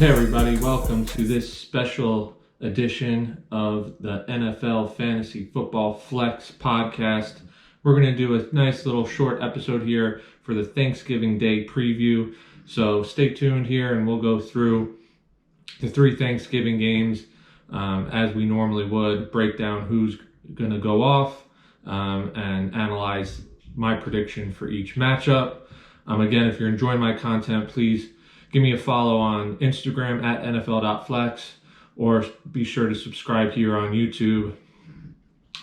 Hey everybody, welcome to this special edition of the NFL Fantasy Football Flex podcast. We're going to do a nice little short episode here for the Thanksgiving Day preview. So stay tuned here and we'll go through the three Thanksgiving games as we normally would, break down who's going to go off and analyze my prediction for each matchup. Again, if you're enjoying my content, please give me a follow on Instagram at NFL.flex, or be sure to subscribe here on YouTube.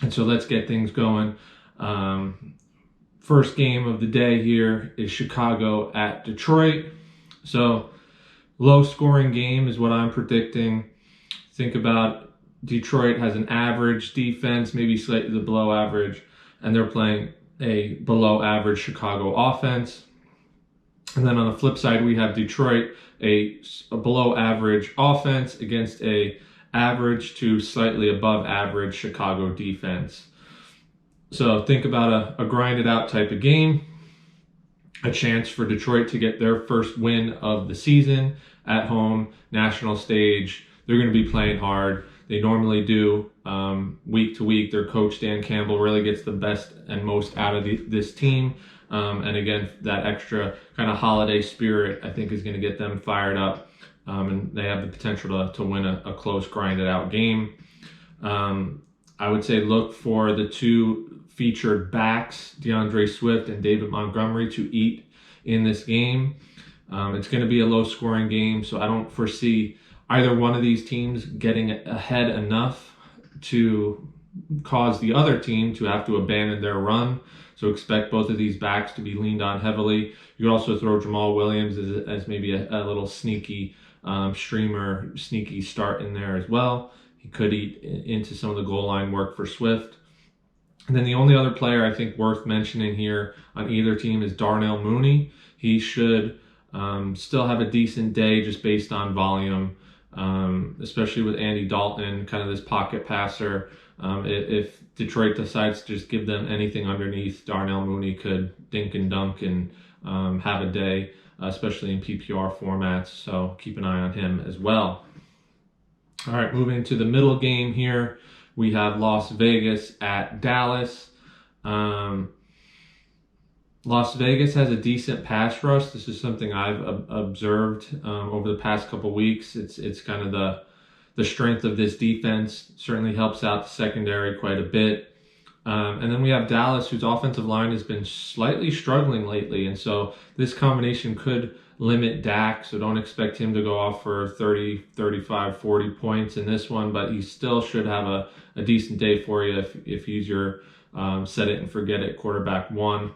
And so let's get things going. First game of the day here is Chicago at Detroit. So low scoring game is what I'm predicting. Think about Detroit has an average defense, maybe slightly below average, and they're playing a below average Chicago offense. And then on the flip side, we have Detroit, a below average offense against a average to slightly above average Chicago defense. So think about a grinded out type of game, a chance for Detroit to get their first win of the season at home, national stage. They're going to be playing hard. They normally do week to week. Their coach, Dan Campbell, really gets the best and most out of this team. And again, that extra kind of holiday spirit, I think, is going to get them fired up. And they have the potential to win a close, grinded out game. I would say look for the two featured backs, DeAndre Swift and David Montgomery, to eat in this game. It's going to be a low scoring game, so I don't foresee either one of these teams getting ahead enough to cause the other team to have to abandon their run. So expect both of these backs to be leaned on heavily. You could also throw Jamal Williams as maybe a little sneaky streamer, sneaky start in there as well. He could eat into some of the goal line work for Swift. And then the only other player I think worth mentioning here on either team is Darnell Mooney. He should still have a decent day just based on volume, especially with Andy Dalton, kind of this pocket passer. If Detroit decides to just give them anything underneath, Darnell Mooney could dink and dunk and have a day, especially in PPR formats. So keep an eye on him as well. All right, moving to the middle game here, we have Las Vegas at Dallas. Las Vegas has a decent pass rush. This is something I've observed over the past couple weeks. It's kind of the strength of this defense. Certainly helps out the secondary quite a bit. And then we have Dallas, whose offensive line has been slightly struggling lately. And so this combination could limit Dak. So don't expect him to go off for 30, 35, 40 points in this one. But he still should have a decent day for you if he's your set it and forget it quarterback one.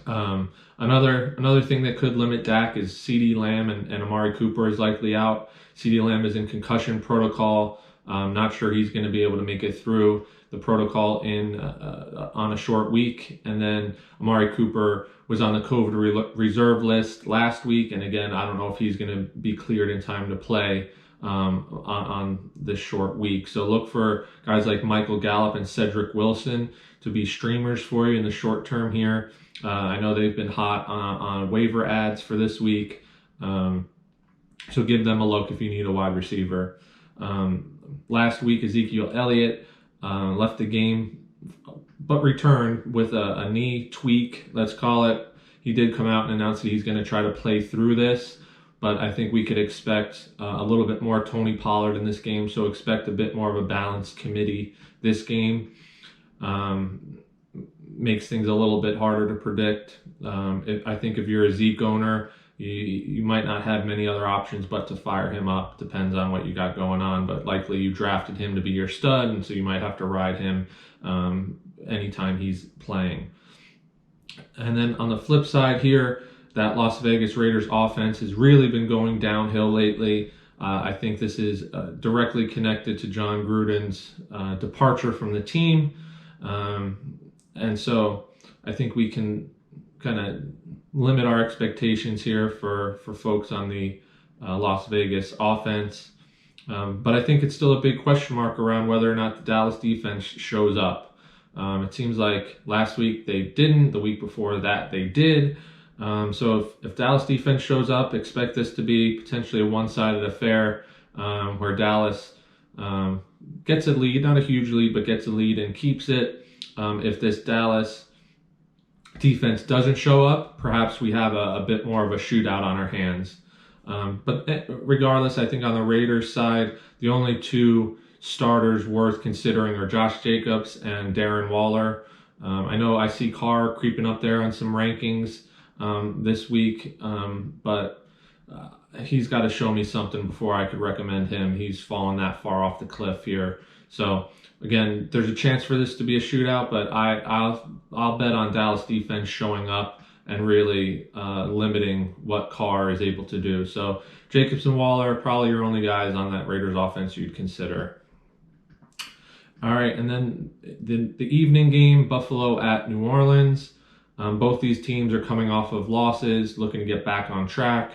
Another thing that could limit Dak is CeeDee Lamb and Amari Cooper is likely out. CeeDee Lamb is in concussion protocol. Not sure he's going to be able to make it through the protocol on a short week. And then Amari Cooper was on the COVID reserve list last week. And again, I don't know if he's going to be cleared in time to play on this short week. So look for guys like Michael Gallup and Cedric Wilson to be streamers for you in the short term here. I know they've been hot on waiver ads for this week. So give them a look if you need a wide receiver. Last week, Ezekiel Elliott left the game, but returned with a knee tweak, let's call it. He did come out and announce that he's going to try to play through this, but I think we could expect a little bit more Tony Pollard in this game, so expect a bit more of a balanced committee this game. Makes things a little bit harder to predict. I think if you're a Zeke owner, you might not have many other options but to fire him up. Depends on what you got going on, but likely you drafted him to be your stud, and so you might have to ride him anytime he's playing. And then on the flip side here, that Las Vegas Raiders offense has really been going downhill lately. I think this is directly connected to John Gruden's departure from the team. And so I think we can kind of limit our expectations here for folks on the Las Vegas offense. But I think it's still a big question mark around whether or not the Dallas defense shows up. It seems like last week they didn't. The week before that they did. So if Dallas defense shows up, expect this to be potentially a one-sided affair where Dallas gets a lead, not a huge lead, but gets a lead and keeps it. If this Dallas defense doesn't show up, perhaps we have a bit more of a shootout on our hands. But regardless, I think on the Raiders side, the only two starters worth considering are Josh Jacobs and Darren Waller. I know I see Carr creeping up there on some rankings this week, but he's got to show me something before I could recommend him. He's fallen that far off the cliff here. So again, there's a chance for this to be a shootout, but I'll bet on Dallas defense showing up and really limiting what Carr is able to do. So Jacobs and Waller are probably your only guys on that Raiders offense you'd consider. All right, and then the evening game, Buffalo at New Orleans. Both these teams are coming off of losses, looking to get back on track.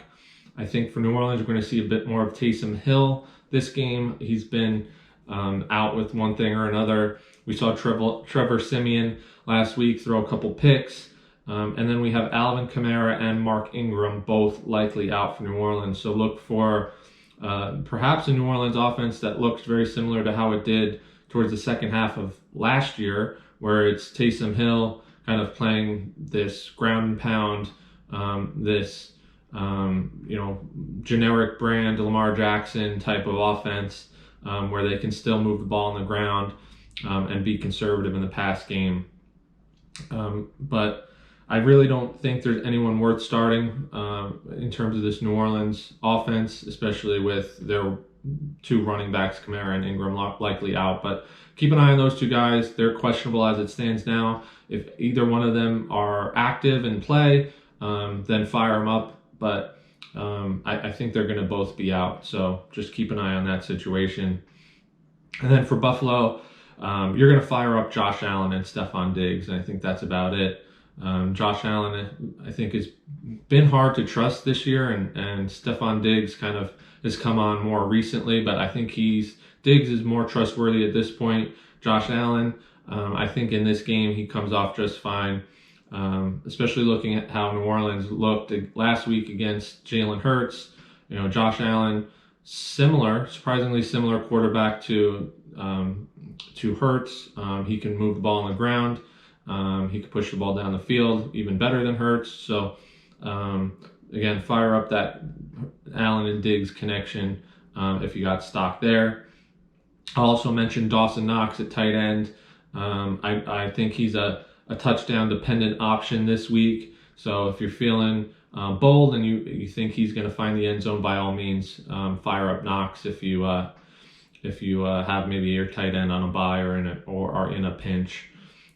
I think for New Orleans, we're going to see a bit more of Taysom Hill this game. He's been out with one thing or another. We saw Trevor Siemian last week throw a couple picks. And then we have Alvin Kamara and Mark Ingram both likely out for New Orleans. So look for perhaps a New Orleans offense that looks very similar to how it did towards the second half of last year, where it's Taysom Hill kind of playing this ground and pound, this generic brand Lamar Jackson type of offense, where they can still move the ball on the ground and be conservative in the pass game. But I really don't think there's anyone worth starting in terms of this New Orleans offense, especially with their two running backs, Kamara and Ingram, likely out. But keep an eye on those two guys. They're questionable as it stands now. If either one of them are active and play, then fire them up. But I think they're going to both be out. So just keep an eye on that situation. And then for Buffalo, you're going to fire up Josh Allen and Stephon Diggs. And I think that's about it. Josh Allen, I think, has been hard to trust this year, and Stephon Diggs kind of has come on more recently, but I think Diggs is more trustworthy at this point. Josh Allen, I think in this game he comes off just fine, especially looking at how New Orleans looked last week against Jalen Hurts. Josh Allen, surprisingly similar quarterback to Hurts. He can move the ball on the ground. He can push the ball down the field even better than Hurts. So, again, fire up that Allen and Diggs connection if you got stock there. I'll also mention Dawson Knox at tight end. I think he's a touchdown-dependent option this week. So if you're feeling bold and you think he's going to find the end zone, by all means, fire up Knox if you have maybe your tight end on a bye or in a pinch.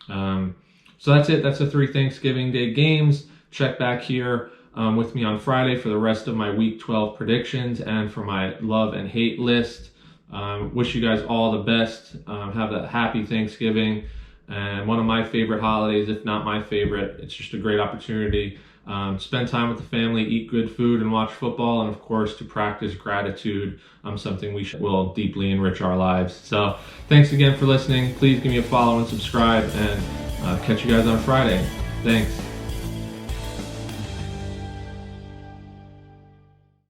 So that's it. That's the 3 Thanksgiving Day games. Check back here with me on Friday for the rest of my Week 12 predictions and for my love and hate list. Wish you guys all the best. Have a happy Thanksgiving and one of my favorite holidays, if not my favorite. It's just a great opportunity. Spend time with the family, eat good food, and watch football, and of course to practice gratitude, something will deeply enrich our lives. So thanks again for listening. Please give me a follow and subscribe, and catch you guys on Friday. Thanks.